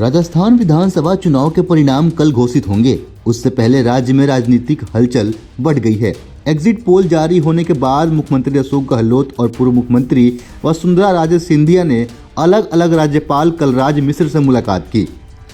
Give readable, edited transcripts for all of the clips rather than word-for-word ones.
राजस्थान विधानसभा चुनाव के परिणाम कल घोषित होंगे। उससे पहले राज्य में राजनीतिक हलचल बढ़ गई है। एग्जिट पोल जारी होने के बाद मुख्यमंत्री अशोक गहलोत और पूर्व मुख्यमंत्री वसुंधरा राजे सिंधिया ने अलग अलग राज्यपाल कलराज मिश्र से मुलाकात की।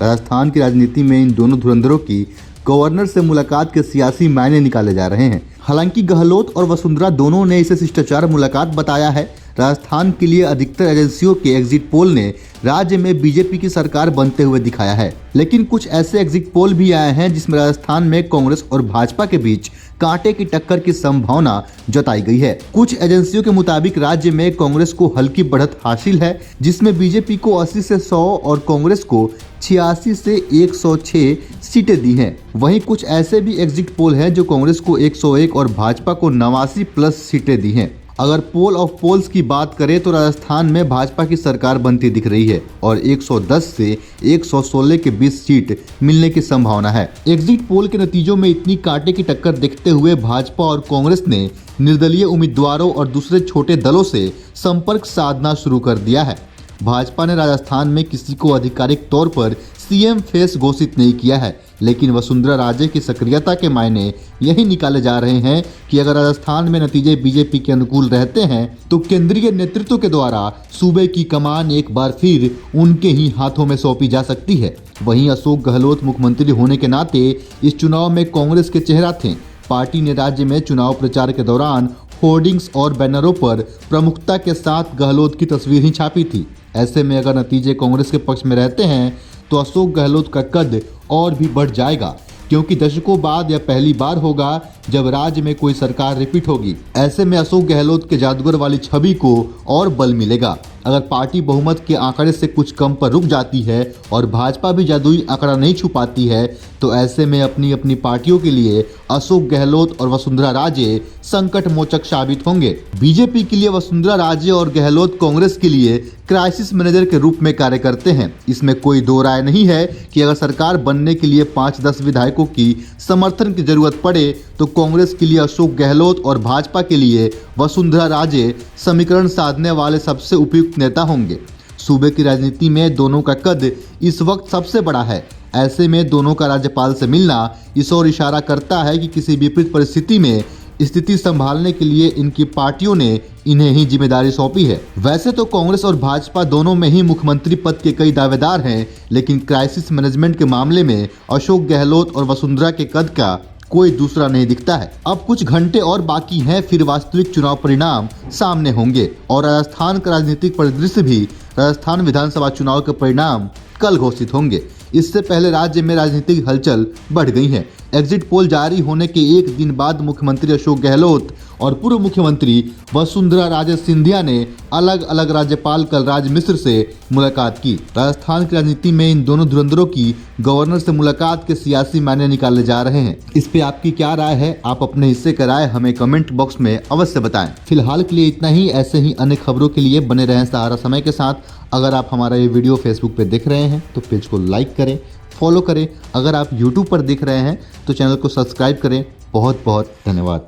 राजस्थान की राजनीति में इन दोनों धुरंधरों की गवर्नर से मुलाकात के सियासी मायने निकाले जा रहे हैं। हालांकि गहलोत और वसुंधरा दोनों ने इसे शिष्टाचार मुलाकात बताया है। राजस्थान के लिए अधिकतर एजेंसियों के एग्जिट पोल ने राज्य में बीजेपी की सरकार बनते हुए दिखाया है, लेकिन कुछ ऐसे एग्जिट पोल भी आए हैं जिसमें राजस्थान में कांग्रेस और भाजपा के बीच कांटे की टक्कर की संभावना जताई गई है। कुछ एजेंसियों के मुताबिक राज्य में कांग्रेस को हल्की बढ़त हासिल है, जिसमें बीजेपी को 80 से 100 और कांग्रेस को 86 से 106 सीटें दी हैं। वहीं कुछ ऐसे भी एग्जिट पोल हैं जो कांग्रेस को 101 और भाजपा को 89 प्लस सीटें दी हैं। अगर पोल ऑफ पोल्स की बात करें तो राजस्थान में भाजपा की सरकार बनती दिख रही है और 110 से 116 के बीच सीट मिलने की संभावना है। एग्जिट पोल के नतीजों में इतनी कांटे की टक्कर देखते हुए भाजपा और कांग्रेस ने निर्दलीय उम्मीदवारों और दूसरे छोटे दलों से संपर्क साधना शुरू कर दिया है। भाजपा ने राजस्थान में किसी को आधिकारिक तौर पर सीएम फेस घोषित नहीं किया है, लेकिन वसुंधरा राजे की सक्रियता के मायने यही निकाले जा रहे हैं कि अगर राजस्थान में नतीजे बीजेपी के अनुकूल रहते हैं तो केंद्रीय नेतृत्व के द्वारा सूबे की कमान एक बार फिर उनके ही हाथों में सौंपी जा सकती है। वहीं अशोक गहलोत मुख्यमंत्री होने के नाते इस चुनाव में कांग्रेस के चेहरा थे। पार्टी ने राज्य में चुनाव प्रचार के दौरान होर्डिंग्स और बैनरों पर प्रमुखता के साथ गहलोत की तस्वीर ही छापी थी। ऐसे में अगर नतीजे कांग्रेस के पक्ष में रहते हैं तो अशोक गहलोत का कद और भी बढ़ जाएगा, क्योंकि दशकों बाद यह पहली बार होगा जब राज्य में कोई सरकार रिपीट होगी। ऐसे में अशोक गहलोत के जादूगर वाली छवि को और बल मिलेगा। अगर पार्टी बहुमत के आंकड़े से कुछ कम पर रुक जाती है और भाजपा भी जादुई आंकड़ा नहीं छुपाती है तो ऐसे में अपनी अपनी पार्टियों के लिए अशोक गहलोत और वसुंधरा राजे संकट मोचक साबित होंगे। बीजेपी के लिए वसुंधरा राजे और गहलोत कांग्रेस के लिए क्राइसिस मैनेजर के रूप में कार्य करते हैं। इसमें कोई दो राय नहीं है कि अगर सरकार बनने के लिए 5-10 विधायकों की समर्थन की जरूरत पड़े तो कांग्रेस के लिए अशोक गहलोत और भाजपा के लिए वसुंधरा राजे समीकरण साधने वाले सबसे उपयुक्त नेता होंगे। सूबे की राजनीति में दोनों का कद इस वक्त सबसे बड़ा है। ऐसे में दोनों का राज्यपाल से मिलना इस ओर इशारा करता है कि किसी विपरीत परिस्थिति में स्थिति संभालने के लिए इनकी पार्टियों ने इन्हें ही जिम्मेदारी सौंपी है। वैसे तो कांग्रेस और भाजपा दोनों में ही मुख्यमंत्री पद के कई दावेदार हैं, लेकिन क्राइसिस मैनेजमेंट के मामले में अशोक गहलोत और वसुंधरा के कद का कोई दूसरा नहीं दिखता है। अब कुछ घंटे और बाकी हैं, फिर वास्तविक चुनाव परिणाम सामने होंगे और राजस्थान का राजनीतिक परिदृश्य भी राजस्थान विधानसभा चुनाव के परिणाम कल घोषित होंगे। इससे पहले राज्य में राजनीतिक हलचल बढ़ गई है। एग्जिट पोल जारी होने के एक दिन बाद मुख्यमंत्री अशोक गहलोत और पूर्व मुख्यमंत्री वसुंधरा राजे सिंधिया ने अलग अलग राज्यपाल कलराज मिश्र से मुलाकात की। राजस्थान की राजनीति में इन दोनों धुरंधरों की गवर्नर से मुलाकात के सियासी मायने निकाले जा रहे हैं। इस पे आपकी क्या राय है? आप अपने हिस्से का राय हमें कमेंट बॉक्स में अवश्य बताएं। फिलहाल के लिए इतना ही। ऐसे ही अन्य खबरों के लिए बने रहें सहारा समय के साथ। अगर आप हमारा ये वीडियो फेसबुक पे देख रहे हैं तो पेज को लाइक करें, फॉलो करें। अगर आप यूट्यूब पर देख रहे हैं तो चैनल को सब्सक्राइब करें। बहुत बहुत धन्यवाद।